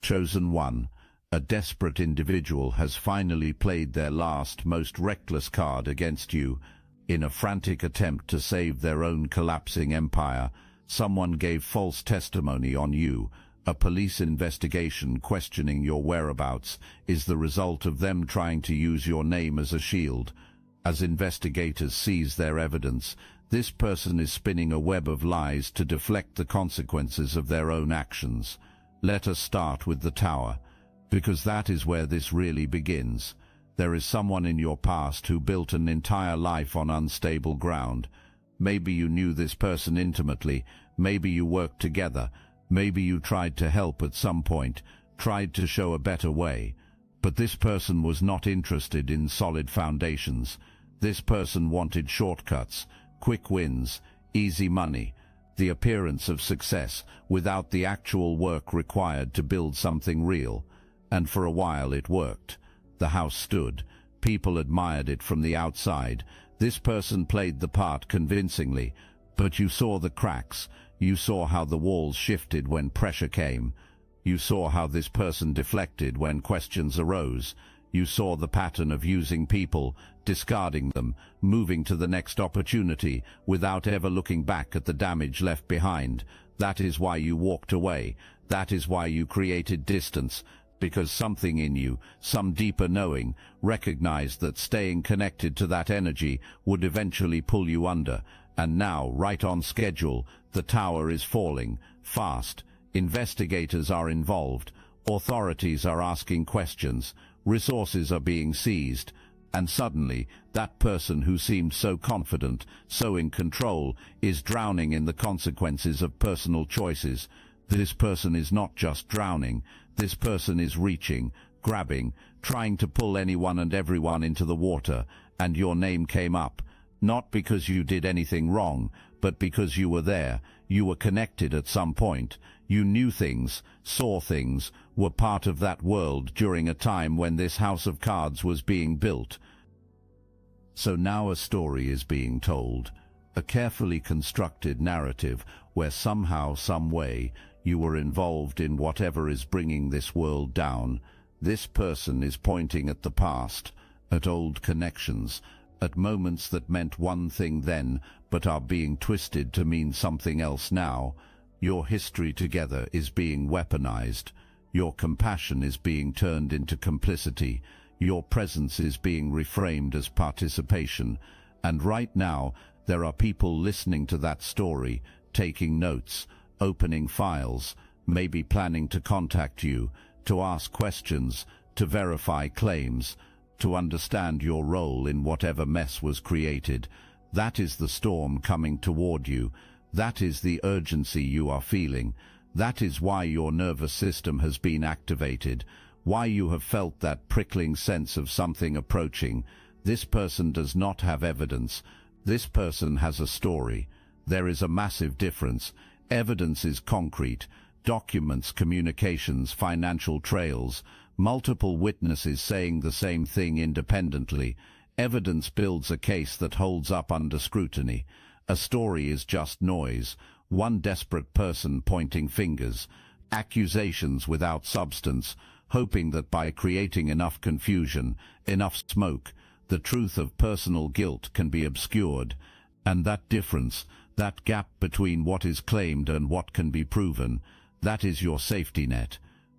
Chosen one. A desperate individual has finally played their last, most reckless card against you. In a frantic attempt to save their own collapsing empire, someone gave false testimony on you. A police investigation questioning your whereabouts is the result of them trying to use your name as a shield. As investigators seize their evidence, this person is spinning a web of lies to deflect the consequences of their own actions. Let us start with the tower, because that is where this really begins. There is someone in your past who built an entire life on unstable ground. Maybe you knew this person intimately, maybe you worked together, maybe you tried to help at some point, tried to show a better way. But this person was not interested in solid foundations. This person wanted shortcuts, quick wins, easy money, the appearance of success without the actual work required to build something real. And for a while it worked. The house stood. People admired it from the outside. This person played the part convincingly, but you saw the cracks. You saw how the walls shifted when pressure came. You saw how this person deflected when questions arose. You saw the pattern of using people, discarding them, moving to the next opportunity without ever looking back at the damage left behind. That is why you walked away. That is why you created distance. Because something in you, some deeper knowing, recognized that staying connected to that energy would eventually pull you under. And now, right on schedule, the tower is falling, fast. Investigators are involved. Authorities are asking questions. Resources are being seized. And suddenly, that person who seemed so confident, so in control, is drowning in the consequences of personal choices. This person is not just drowning. This person is reaching, grabbing, trying to pull anyone and everyone into the water, and your name came up. Not because you did anything wrong, but because you were there. You were connected at some point. You knew things, saw things, were part of that world during a time when this house of cards was being built. So now a story is being told. A carefully constructed narrative where somehow, some way, you were involved in whatever is bringing this world down. This person is pointing at the past, at old connections, at moments that meant one thing then, but are being twisted to mean something else now. Your history together is being weaponized. Your compassion is being turned into complicity. Your presence is being reframed as participation. And right now, there are people listening to that story, taking notes, opening files, maybe planning to contact you, to ask questions, to verify claims, to understand your role in whatever mess was created. That is the storm coming toward you. That is the urgency you are feeling. That is why your nervous system has been activated, why you have felt that prickling sense of something approaching. This person does not have evidence. This person has a story. There is a massive difference. Evidence is concrete. Documents, communications, financial trails, multiple witnesses saying the same thing independently. Evidence builds a case that holds up under scrutiny. A story is just noise, one desperate person pointing fingers, accusations without substance, hoping that by creating enough confusion, enough smoke, the truth of personal guilt can be obscured. And that difference, that gap between what is claimed and what can be proven, that is your safety net.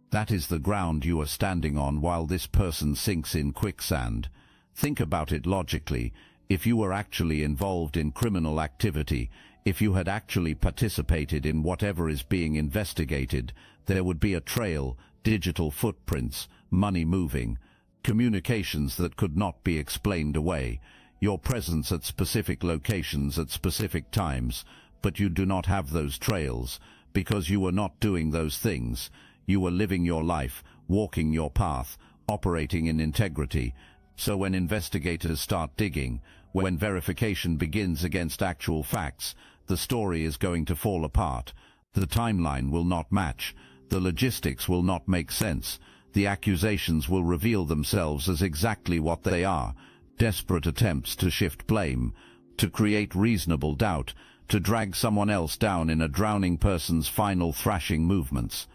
That is the ground you are standing on while this person sinks in quicksand. Think about it logically. If you were actually involved in criminal activity, if you had actually participated in whatever is being investigated, there would be a trail, digital footprints, money moving, communications that could not be explained away, your presence at specific locations at specific times, but you do not have those trails, because you were not doing those things. You were living your life, walking your path, operating in integrity. So when investigators start digging, when verification begins against actual facts, the story is going to fall apart. The timeline will not match. The logistics will not make sense. The accusations will reveal themselves as exactly what they are: desperate attempts to shift blame, to create reasonable doubt, to drag someone else down in a drowning person's final thrashing movements.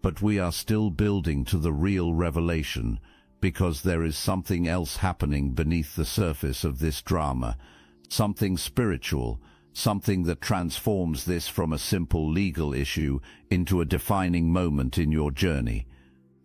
But we are still building to the real revelation, because there is something else happening beneath the surface of this drama, something spiritual, something that transforms this from a simple legal issue into a defining moment in your journey.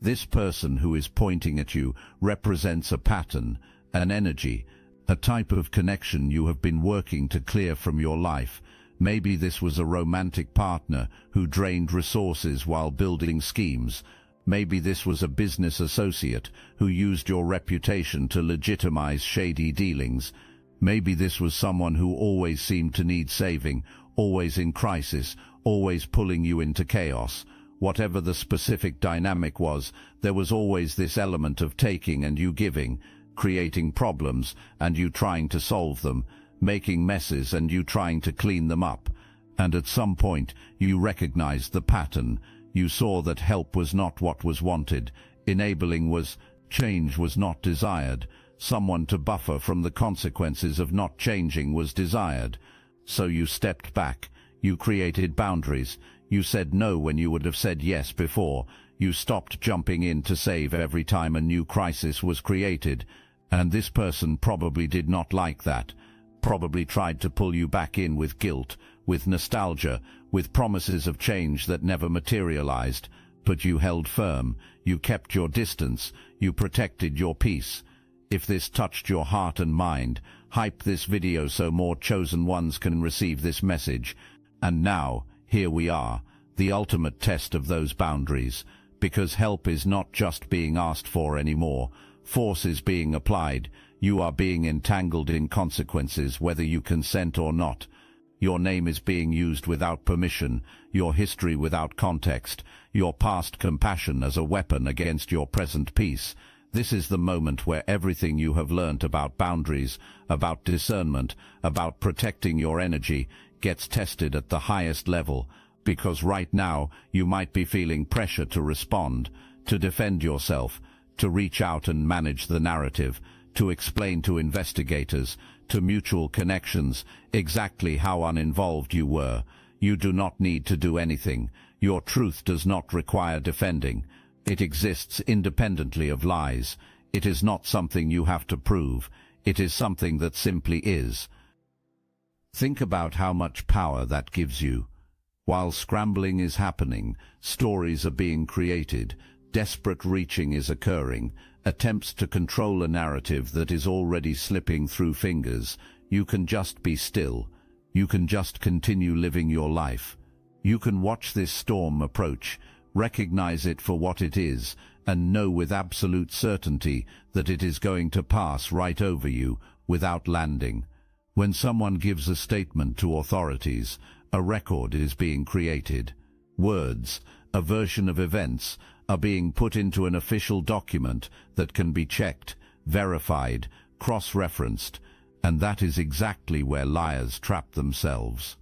This person who is pointing at you represents a pattern, an energy, a type of connection you have been working to clear from your life. Maybe this was a romantic partner who drained resources while building schemes. Maybe this was a business associate who used your reputation to legitimize shady dealings. Maybe this was someone who always seemed to need saving, always in crisis, always pulling you into chaos. Whatever the specific dynamic was, there was always this element of taking and you giving, creating problems and you trying to solve them, making messes and you trying to clean them up. And at some point, you recognized the pattern. You saw that help was not what was wanted, enabling was, change was not desired. Someone to buffer from the consequences of not changing was desired. So you stepped back. You created boundaries. You said no when you would have said yes before. You stopped jumping in to save every time a new crisis was created. And this person probably did not like that. Probably tried to pull you back in with guilt, with nostalgia, with promises of change that never materialized. But you held firm. You kept your distance. You protected your peace. If this touched your heart and mind, hype this video so more chosen ones can receive this message. And now, here we are, the ultimate test of those boundaries, because help is not just being asked for anymore. Force is being applied. You are being entangled in consequences whether you consent or not. Your name is being used without permission, your history without context, your past compassion as a weapon against your present peace. This is the moment where everything you have learnt about boundaries, about discernment, about protecting your energy, gets tested at the highest level, because right now you might be feeling pressure to respond, to defend yourself, to reach out and manage the narrative, to explain to investigators, to mutual connections, exactly how uninvolved you were. You do not need to do anything. Your truth does not require defending. It exists independently of lies. It is not something you have to prove. It is something that simply is. Think about how much power that gives you. While scrambling is happening, stories are being created, desperate reaching is occurring, attempts to control a narrative that is already slipping through fingers, you can just be still. You can just continue living your life. You can watch this storm approach, recognize it for what it is, and know with absolute certainty that it is going to pass right over you without landing. When someone gives a statement to authorities, a record is being created. Words, a version of events, are being put into an official document that can be checked, verified, cross-referenced, and that is exactly where liars trap themselves.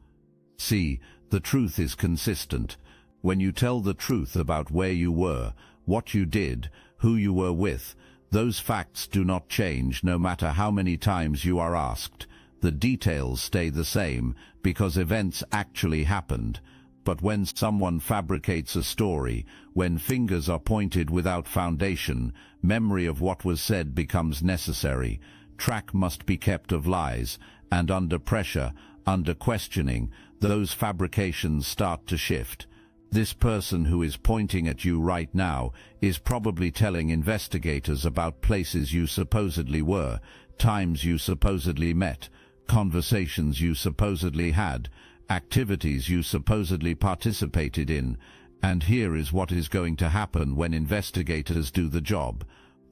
See, the truth is consistent. When you tell the truth about where you were, what you did, who you were with, those facts do not change no matter how many times you are asked. The details stay the same because events actually happened. But when someone fabricates a story, when fingers are pointed without foundation, memory of what was said becomes necessary. Track must be kept of lies, and under pressure, under questioning, those fabrications start to shift. This person who is pointing at you right now is probably telling investigators about places you supposedly were, times you supposedly met, conversations you supposedly had, activities you supposedly participated in. And here is what is going to happen when investigators do the job.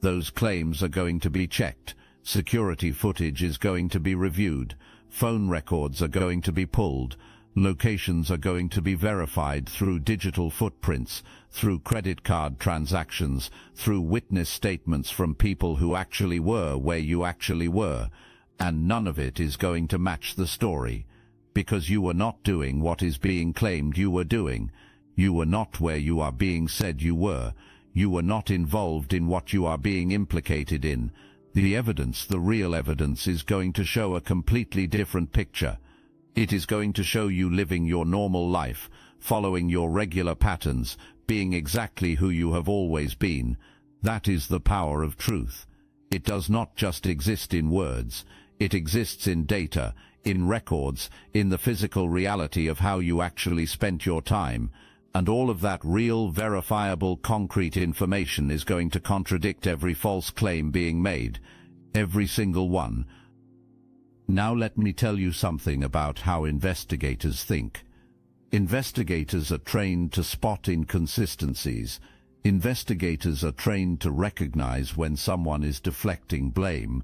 Those claims are going to be checked. Security footage is going to be reviewed. Phone records are going to be pulled. Locations are going to be verified through digital footprints, through credit card transactions, through witness statements from people who actually were where you actually were. And none of it is going to match the story, because you were not doing what is being claimed you were doing. You were not where you are being said you were. You were not involved in what you are being implicated in. The evidence, the real evidence, is going to show a completely different picture. It is going to show you living your normal life, following your regular patterns, being exactly who you have always been. That is the power of truth. It does not just exist in words. It exists in data, in records, in the physical reality of how you actually spent your time. And all of that real, verifiable, concrete information is going to contradict every false claim being made. Every single one. Now let me tell you something about how investigators think. Investigators are trained to spot inconsistencies. Investigators are trained to recognize when someone is deflecting blame.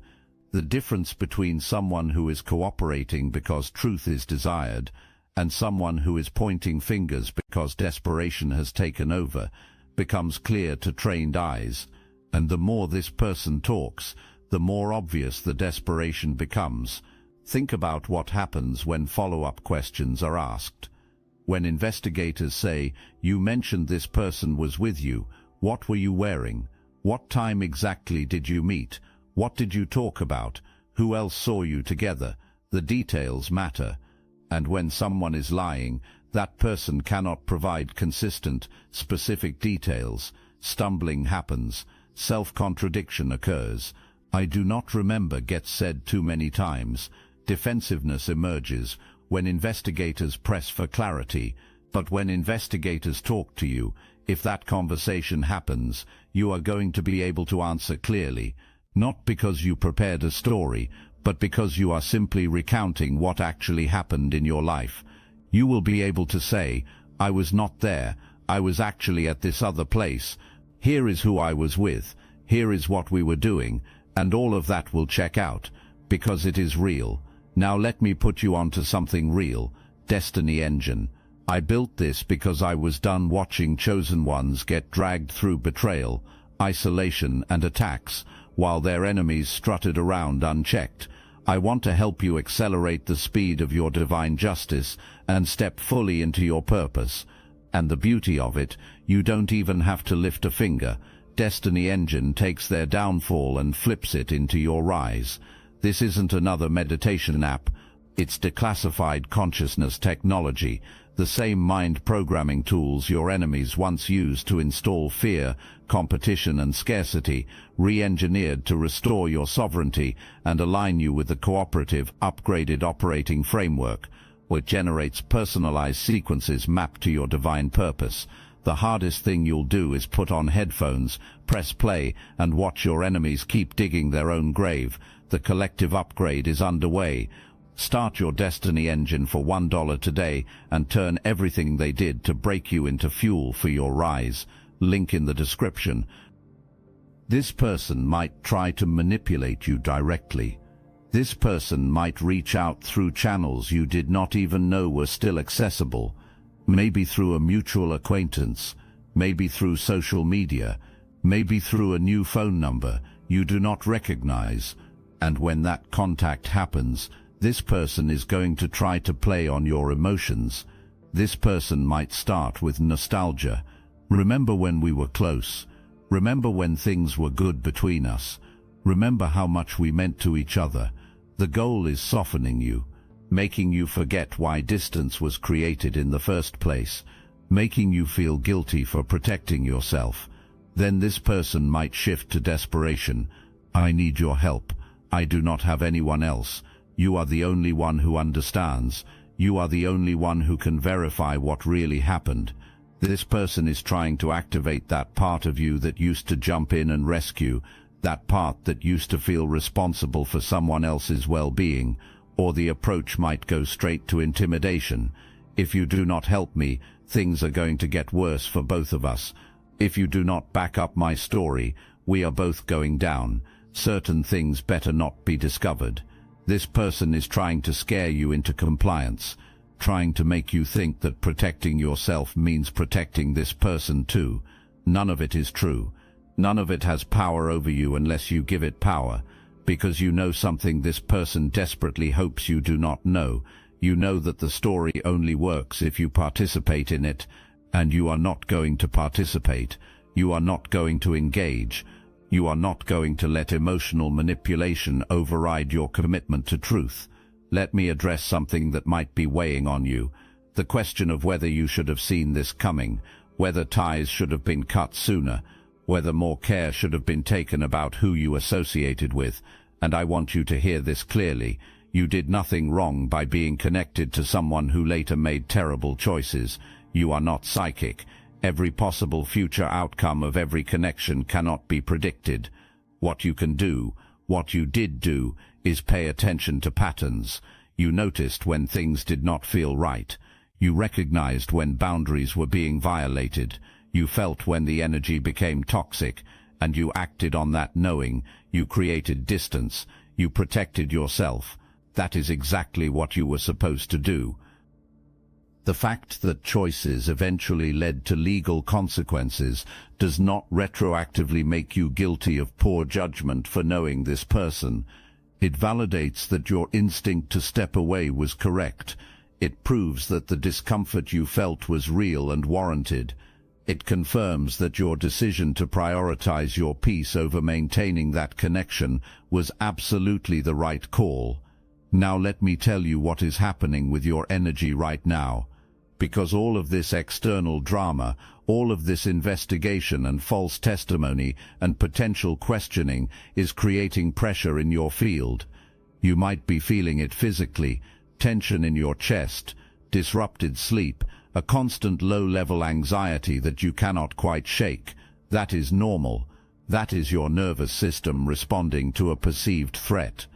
The difference between someone who is cooperating because truth is desired and someone who is pointing fingers because desperation has taken over becomes clear to trained eyes. And the more this person talks, the more obvious the desperation becomes. Think about what happens when follow-up questions are asked. When investigators say, "You mentioned this person was with you. What were you wearing? What time exactly did you meet? What did you talk about? Who else saw you together?" The details matter. And when someone is lying, that person cannot provide consistent, specific details. Stumbling happens. Self-contradiction occurs. "I do not remember" gets said too many times. Defensiveness emerges when investigators press for clarity. But when investigators talk to you, if that conversation happens, you are going to be able to answer clearly. Not because you prepared a story, but because you are simply recounting what actually happened in your life. You will be able to say, "I was not there. I was actually at this other place. Here is who I was with. Here is what we were doing." And all of that will check out, because it is real. Now let me put you onto something real. Destiny Engine. I built this because I was done watching chosen ones get dragged through betrayal, isolation, and attacks, while their enemies strutted around unchecked. I want to help you accelerate the speed of your divine justice and step fully into your purpose. And the beauty of it, you don't even have to lift a finger. Destiny Engine takes their downfall and flips it into your rise. This isn't another meditation app. It's declassified consciousness technology, the same mind programming tools your enemies once used to install fear, competition, and scarcity, re-engineered to restore your sovereignty and align you with the cooperative, upgraded operating framework, which generates personalized sequences mapped to your divine purpose. The hardest thing you'll do is put on headphones, press play, and watch your enemies keep digging their own grave. The collective upgrade is underway. Start your Destiny Engine for $1 today and turn everything they did to break you into fuel for your rise. Link in the description. This person might try to manipulate you directly. This person might reach out through channels you did not even know were still accessible. Maybe through a mutual acquaintance, maybe through social media, maybe through a new phone number you do not recognize. And when that contact happens, this person is going to try to play on your emotions. This person might start with nostalgia. Remember when we were close? Remember when things were good between us? Remember how much we meant to each other? The goal is softening you, making you forget why distance was created in the first place, making you feel guilty for protecting yourself. Then this person might shift to desperation. "I need your help. I do not have anyone else. You are the only one who understands. You are the only one who can verify what really happened." This person is trying to activate that part of you that used to jump in and rescue, that part that used to feel responsible for someone else's well-being, or the approach might go straight to intimidation. "If you do not help me, things are going to get worse for both of us. If you do not back up my story, we are both going down. Certain things better not be discovered." This person is trying to scare you into compliance, trying to make you think that protecting yourself means protecting this person too. None of it is true. None of it has power over you unless you give it power, because you know something this person desperately hopes you do not know. You know that the story only works if you participate in it, and you are not going to participate. You are not going to engage. You are not going to let emotional manipulation override your commitment to truth. Let me address something that might be weighing on you. The question of whether you should have seen this coming, whether ties should have been cut sooner, whether more care should have been taken about who you associated with. And I want you to hear this clearly. You did nothing wrong by being connected to someone who later made terrible choices. You are not psychic. Every possible future outcome of every connection cannot be predicted. What you can do, what you did do, is pay attention to patterns. You noticed when things did not feel right. You recognized when boundaries were being violated. You felt when the energy became toxic, and you acted on that knowing. You created distance. You protected yourself. That is exactly what you were supposed to do. The fact that choices eventually led to legal consequences does not retroactively make you guilty of poor judgment for knowing this person. It validates that your instinct to step away was correct. It proves that the discomfort you felt was real and warranted. It confirms that your decision to prioritize your peace over maintaining that connection was absolutely the right call. Now let me tell you what is happening with your energy right now. Because all of this external drama, all of this investigation and false testimony and potential questioning is creating pressure in your field. You might be feeling it physically, tension in your chest, disrupted sleep, a constant low-level anxiety that you cannot quite shake. That is normal. That is your nervous system responding to a perceived threat.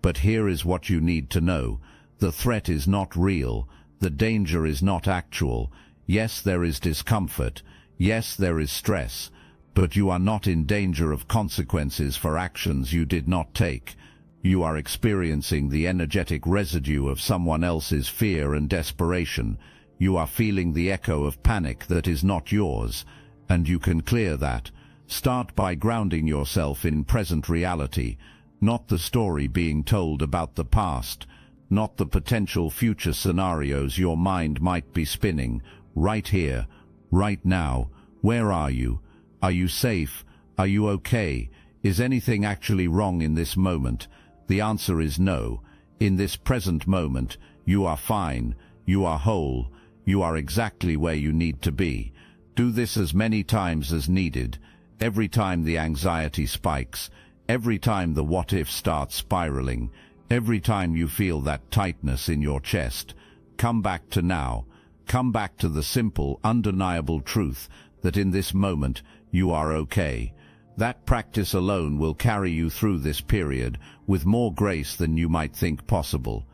But here is what you need to know. The threat is not real. The danger is not actual. Yes, there is discomfort. Yes, there is stress. But you are not in danger of consequences for actions you did not take. You are experiencing the energetic residue of someone else's fear and desperation. You are feeling the echo of panic that is not yours, and you can clear that. Start by grounding yourself in present reality, not the story being told about the past, not the potential future scenarios your mind might be spinning. Right here, right now. Where are you? Are you safe? Are you okay? Is anything actually wrong in this moment? The answer is no. In this present moment, you are fine, you are whole, you are exactly where you need to be. Do this as many times as needed. Every time the anxiety spikes, every time the what-if starts spiraling, every time you feel that tightness in your chest, come back to now. Come back to the simple, undeniable truth that in this moment you are okay. That practice alone will carry you through this period with more grace than you might think possible.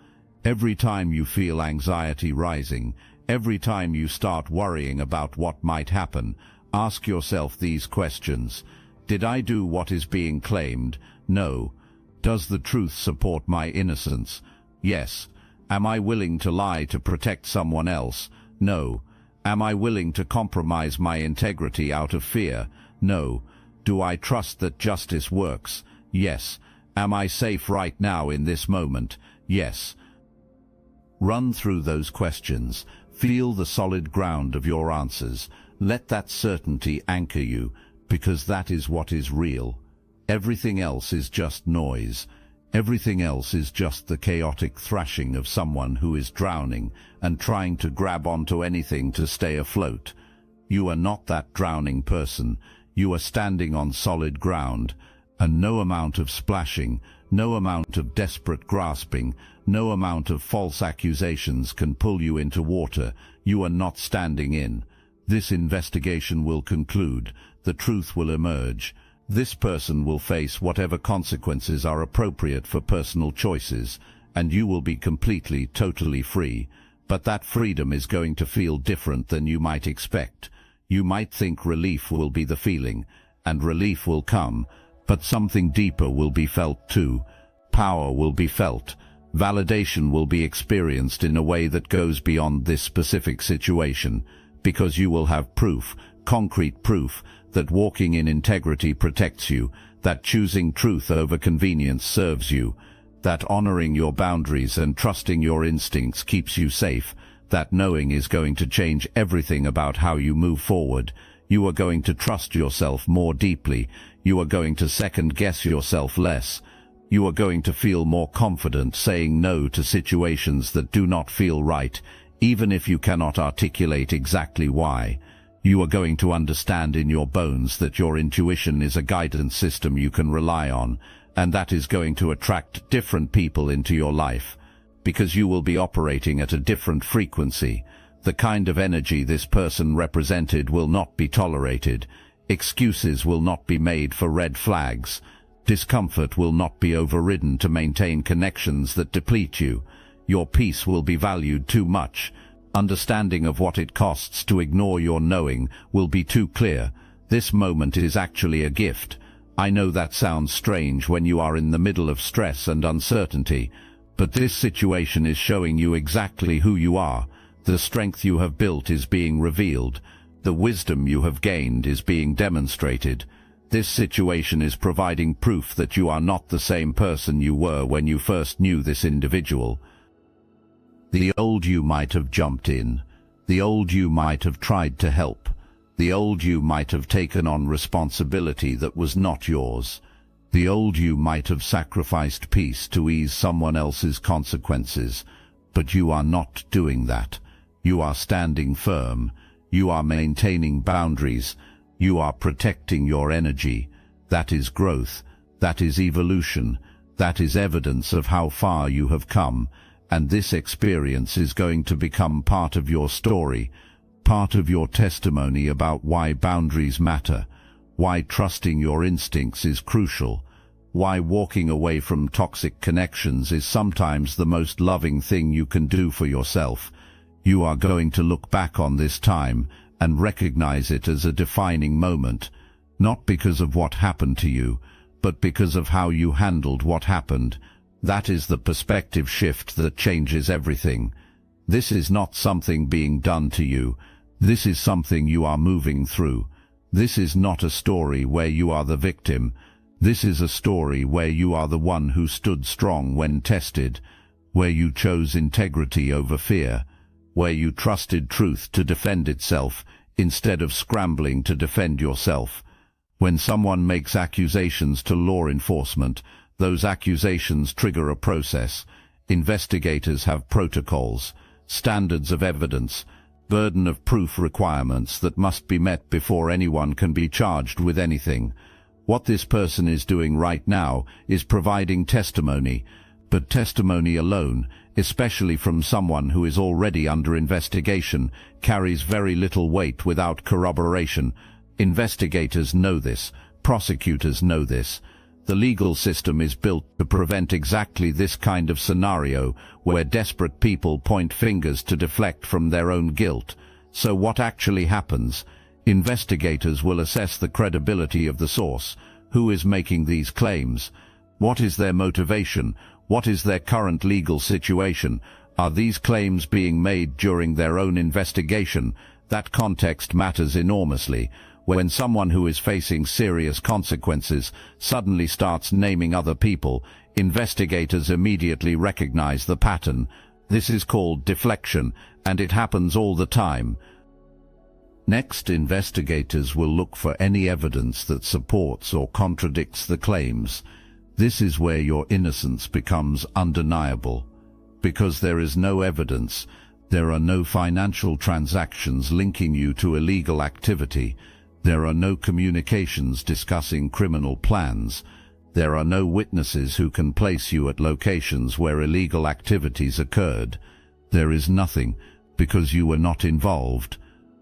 Every time you feel anxiety rising, every time you start worrying about what might happen, ask yourself these questions. Did I do what is being claimed? No. Does the truth support my innocence? Yes. Am I willing to lie to protect someone else? No. Am I willing to compromise my integrity out of fear? No. Do I trust that justice works? Yes. Am I safe right now in this moment? Yes. Run through those questions. Feel the solid ground of your answers. Let that certainty anchor you, because that is what is real. Everything else is just noise. Everything else is just the chaotic thrashing of someone who is drowning and trying to grab onto anything to stay afloat. You are not that drowning person. You are standing on solid ground, and no amount of splashing, no amount of desperate grasping, no amount of false accusations can pull you into water you are not standing in. This investigation will conclude. The truth will emerge. This person will face whatever consequences are appropriate for personal choices, and you will be completely, totally free. But that freedom is going to feel different than you might expect. You might think relief will be the feeling, and relief will come, but something deeper will be felt too. Power will be felt. Validation will be experienced in a way that goes beyond this specific situation, because you will have proof, concrete proof, that walking in integrity protects you, that choosing truth over convenience serves you, that honoring your boundaries and trusting your instincts keeps you safe. That knowing is going to change everything about how you move forward. You are going to trust yourself more deeply. You are going to second-guess yourself less. You are going to feel more confident saying no to situations that do not feel right, even if you cannot articulate exactly why. You are going to understand in your bones that your intuition is a guidance system you can rely on, and that is going to attract different people into your life, because you will be operating at a different frequency. The kind of energy this person represented will not be tolerated. Excuses will not be made for red flags. Discomfort will not be overridden to maintain connections that deplete you. Your peace will be valued too much. Understanding of what it costs to ignore your knowing will be too clear. This moment is actually a gift. I know that sounds strange when you are in the middle of stress and uncertainty, but this situation is showing you exactly who you are. The strength you have built is being revealed. The wisdom you have gained is being demonstrated. This situation is providing proof that you are not the same person you were when you first knew this individual. The old you might have jumped in. The old you might have tried to help. The old you might have taken on responsibility that was not yours. The old you might have sacrificed peace to ease someone else's consequences. But you are not doing that. You are standing firm. You are maintaining boundaries. You are protecting your energy. That is growth. That is evolution. That is evidence of how far you have come. And this experience is going to become part of your story, part of your testimony about why boundaries matter, why trusting your instincts is crucial, why walking away from toxic connections is sometimes the most loving thing you can do for yourself. You are going to look back on this time and recognize it as a defining moment, not because of what happened to you, but because of how you handled what happened. That is the perspective shift that changes everything. This is not something being done to you. This is something you are moving through. This is not a story where you are the victim. This is a story where you are the one who stood strong when tested, where you chose integrity over fear, where you trusted truth to defend itself instead of scrambling to defend yourself. When someone makes accusations to law enforcement, those accusations trigger a process. Investigators have protocols, standards of evidence, burden of proof requirements that must be met before anyone can be charged with anything. What this person is doing right now is providing testimony, but testimony alone, especially from someone who is already under investigation, carries very little weight without corroboration. Investigators know this. Prosecutors know this. The legal system is built to prevent exactly this kind of scenario where desperate people point fingers to deflect from their own guilt. So what actually happens? Investigators will assess the credibility of the source. Who is making these claims? What is their motivation? What is their current legal situation? Are these claims being made during their own investigation? That context matters enormously. When someone who is facing serious consequences suddenly starts naming other people, investigators immediately recognize the pattern. This is called deflection, and it happens all the time. Next, investigators will look for any evidence that supports or contradicts the claims. This is where your innocence becomes undeniable. Because there is no evidence, there are no financial transactions linking you to illegal activity. There are no communications discussing criminal plans. There are no witnesses who can place you at locations where illegal activities occurred. There is nothing, because you were not involved.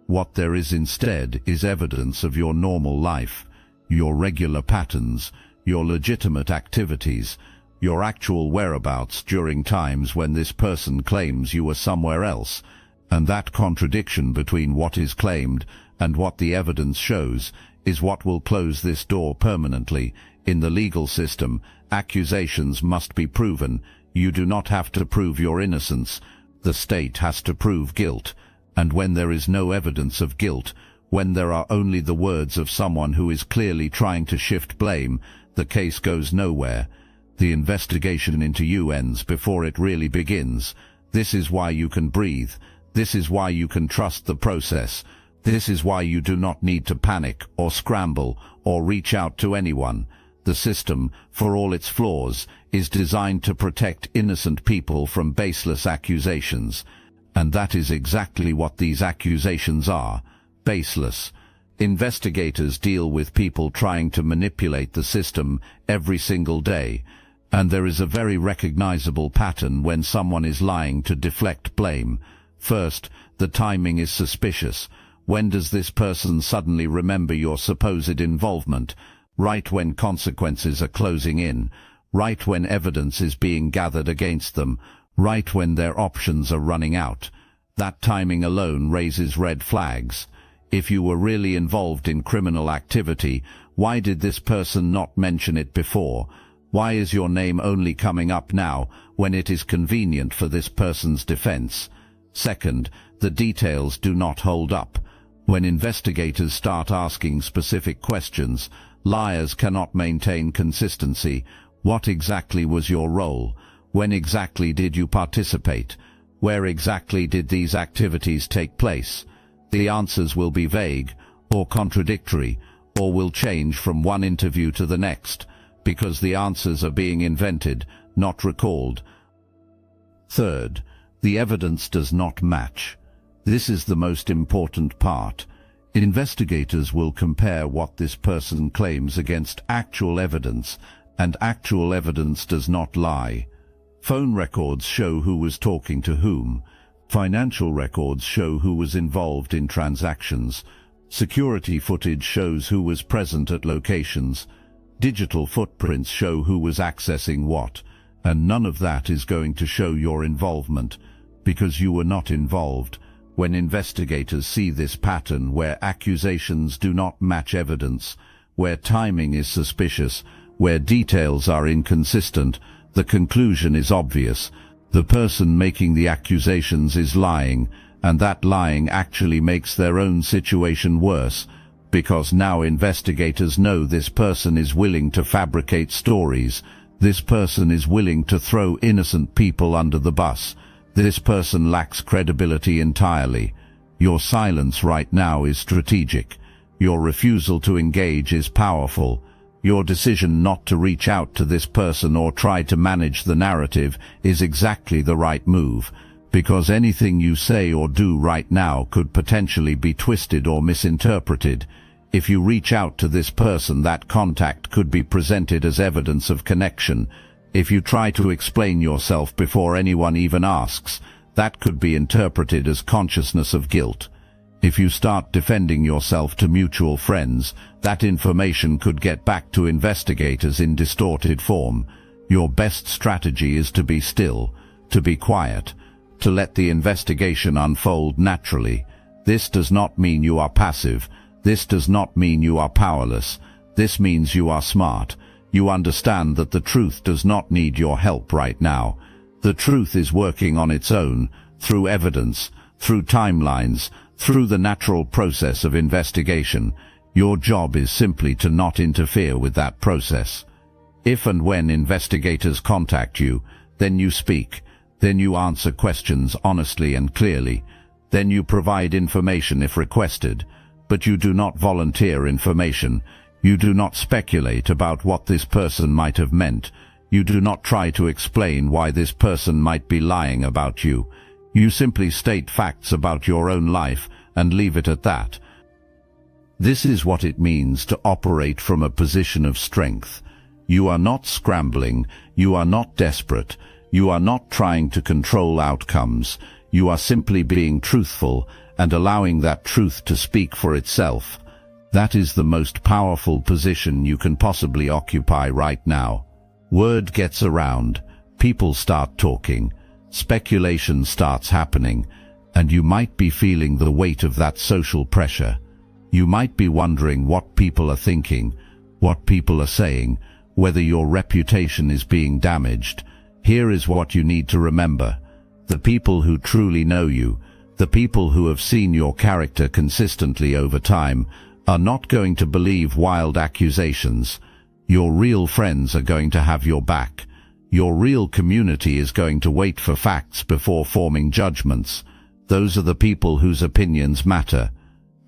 What there is instead is evidence of your normal life, your regular patterns, your legitimate activities, your actual whereabouts during times when this person claims you were somewhere else. And that contradiction between what is claimed and what the evidence shows is what will close this door permanently. In the legal system, accusations must be proven. You do not have to prove your innocence. The state has to prove guilt. And when there is no evidence of guilt, when there are only the words of someone who is clearly trying to shift blame, the case goes nowhere. The investigation into you ends before it really begins. This is why you can breathe. This is why you can trust the process. This is why you do not need to panic or scramble or reach out to anyone. The system, for all its flaws, is designed to protect innocent people from baseless accusations. And that is exactly what these accusations are. Baseless. Investigators deal with people trying to manipulate the system every single day, and there is a very recognizable pattern when someone is lying to deflect blame. First, the timing is suspicious. When does this person suddenly remember your supposed involvement? Right when consequences are closing in, right when evidence is being gathered against them, right when their options are running out. That timing alone raises red flags. If you were really involved in criminal activity, why did this person not mention it before? Why is your name only coming up now when it is convenient for this person's defense? Second, the details do not hold up. When investigators start asking specific questions, liars cannot maintain consistency. What exactly was your role? When exactly did you participate? Where exactly did these activities take place? The answers will be vague or contradictory, or will change from one interview to the next, because the answers are being invented, not recalled. Third, the evidence does not match. This is the most important part. Investigators will compare what this person claims against actual evidence, and actual evidence does not lie. Phone records show who was talking to whom. Financial records show who was involved in transactions. Security footage shows who was present at locations. Digital footprints show who was accessing what, and none of that is going to show your involvement, because you were not involved. When investigators see this pattern where accusations do not match evidence, where timing is suspicious, where details are inconsistent, the conclusion is obvious. The person making the accusations is lying, and that lying actually makes their own situation worse, because now investigators know this person is willing to fabricate stories. This person is willing to throw innocent people under the bus. This person lacks credibility entirely. Your silence right now is strategic. Your refusal to engage is powerful. Your decision not to reach out to this person or try to manage the narrative is exactly the right move, because anything you say or do right now could potentially be twisted or misinterpreted. If you reach out to this person, that contact could be presented as evidence of connection. If you try to explain yourself before anyone even asks, that could be interpreted as consciousness of guilt. If you start defending yourself to mutual friends, that information could get back to investigators in distorted form. Your best strategy is to be still, to be quiet, to let the investigation unfold naturally. This does not mean you are passive. This does not mean you are powerless. This means you are smart. You understand that the truth does not need your help right now. The truth is working on its own, through evidence, through timelines, through the natural process of investigation. Your job is simply to not interfere with that process. If and when investigators contact you, then you speak. Then you answer questions honestly and clearly. Then you provide information if requested. But you do not volunteer information. You do not speculate about what this person might have meant. You do not try to explain why this person might be lying about you. You simply state facts about your own life and leave it at that. This is what it means to operate from a position of strength. You are not scrambling. You are not desperate. You are not trying to control outcomes. You are simply being truthful and allowing that truth to speak for itself. That is the most powerful position you can possibly occupy right now. Word gets around, people start talking, speculation starts happening, and you might be feeling the weight of that social pressure. You might be wondering what people are thinking, what people are saying, whether your reputation is being damaged. Here is what you need to remember. The people who truly know you, the people who have seen your character consistently over time, are not going to believe wild accusations. Your real friends are going to have your back. Your real community is going to wait for facts before forming judgments. Those are the people whose opinions matter.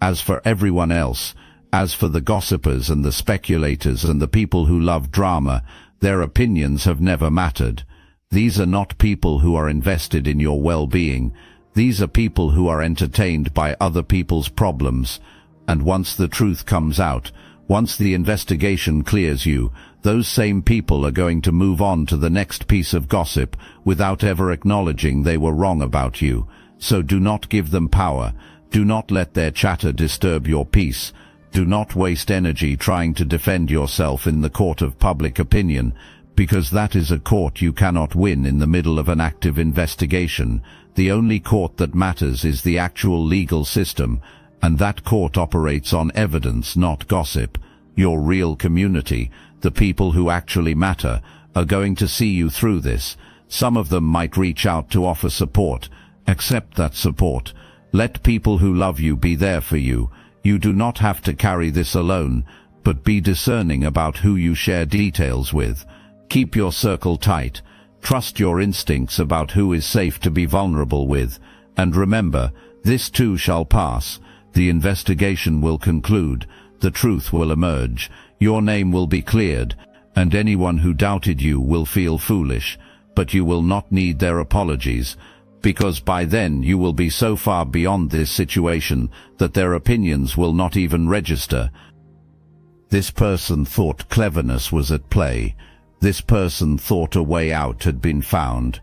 As for everyone else, as for the gossipers and the speculators and the people who love drama, their opinions have never mattered. These are not people who are invested in your well-being. These are people who are entertained by other people's problems, and once the truth comes out, once the investigation clears you, those same people are going to move on to the next piece of gossip without ever acknowledging they were wrong about you. So do not give them power. Do not let their chatter disturb your peace. Do not waste energy trying to defend yourself in the court of public opinion, because that is a court you cannot win in the middle of an active investigation. The only court that matters is the actual legal system, and that court operates on evidence, not gossip. Your real community, the people who actually matter, are going to see you through this. Some of them might reach out to offer support. Accept that support. Let people who love you be there for you. You do not have to carry this alone, but be discerning about who you share details with. Keep your circle tight. Trust your instincts about who is safe to be vulnerable with. And remember, this too shall pass. The investigation will conclude. The truth will emerge. Your name will be cleared, and anyone who doubted you will feel foolish. But you will not need their apologies, because by then you will be so far beyond this situation that their opinions will not even register. This person thought cleverness was at play. This person thought a way out had been found.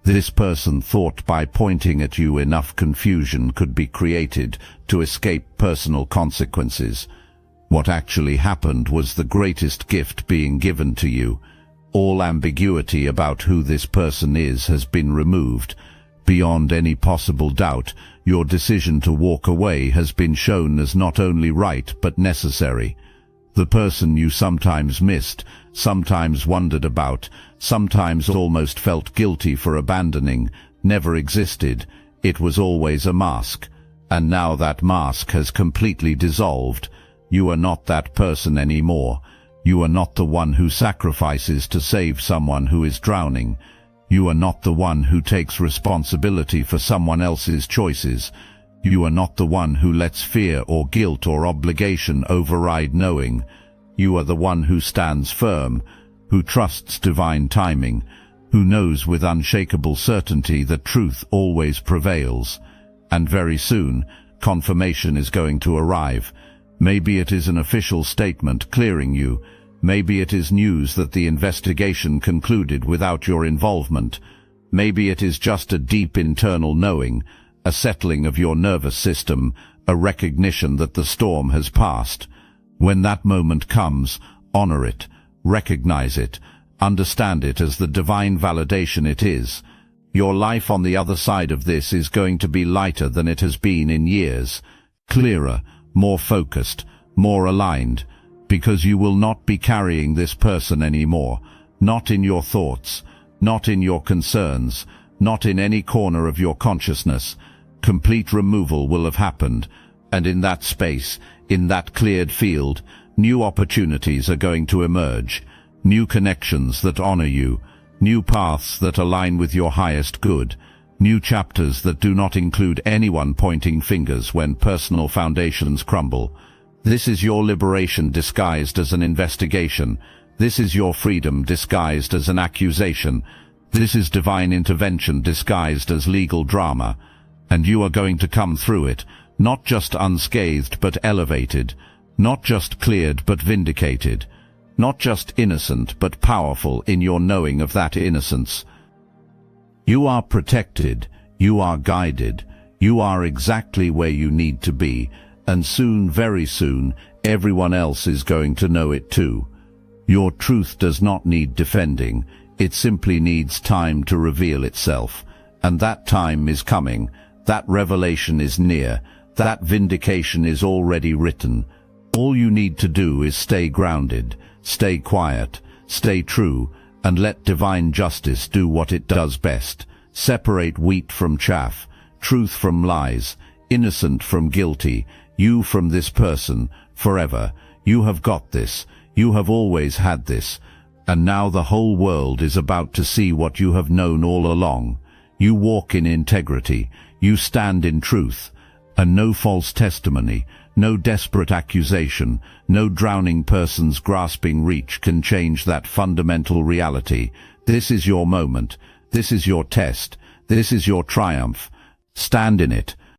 This person thought by pointing at you enough confusion could be created to escape personal consequences. What actually happened was the greatest gift being given to you. All ambiguity about who this person is has been removed. Beyond any possible doubt, your decision to walk away has been shown as not only right but necessary. The person you sometimes missed, sometimes wondered about, sometimes almost felt guilty for abandoning, never existed. It was always a mask. And now that mask has completely dissolved. You are not that person anymore. You are not the one who sacrifices to save someone who is drowning. You are not the one who takes responsibility for someone else's choices. You are not the one who lets fear or guilt or obligation override knowing. You are the one who stands firm, who trusts divine timing, who knows with unshakable certainty that truth always prevails. And very soon, confirmation is going to arrive. Maybe it is an official statement clearing you. Maybe it is news that the investigation concluded without your involvement. Maybe it is just a deep internal knowing, a settling of your nervous system, a recognition that the storm has passed. When that moment comes, honor it, recognize it, understand it as the divine validation it is. Your life on the other side of this is going to be lighter than it has been in years, clearer, more focused, more aligned, because you will not be carrying this person anymore, not in your thoughts, not in your concerns, not in any corner of your consciousness. Complete removal will have happened, and in that space, in that cleared field, new opportunities are going to emerge, new connections that honor you, new paths that align with your highest good, new chapters that do not include anyone pointing fingers when personal foundations crumble. This is your liberation disguised as an investigation. This is your freedom disguised as an accusation. This is divine intervention disguised as legal drama. And you are going to come through it, not just unscathed but elevated, not just cleared but vindicated, not just innocent but powerful in your knowing of that innocence. You are protected, you are guided, you are exactly where you need to be, and soon, very soon, everyone else is going to know it too. Your truth does not need defending, it simply needs time to reveal itself. And that time is coming, that revelation is near, that vindication is already written. All you need to do is stay grounded, stay quiet, stay true, and let divine justice do what it does best. Separate wheat from chaff, truth from lies, innocent from guilty, you from this person, forever. You have got this. You have always had this. And now the whole world is about to see what you have known all along. You walk in integrity. You stand in truth. And no false testimony, no desperate accusation, no drowning person's grasping reach can change that fundamental reality. This is your moment. This is your test. This is your triumph. Stand in it,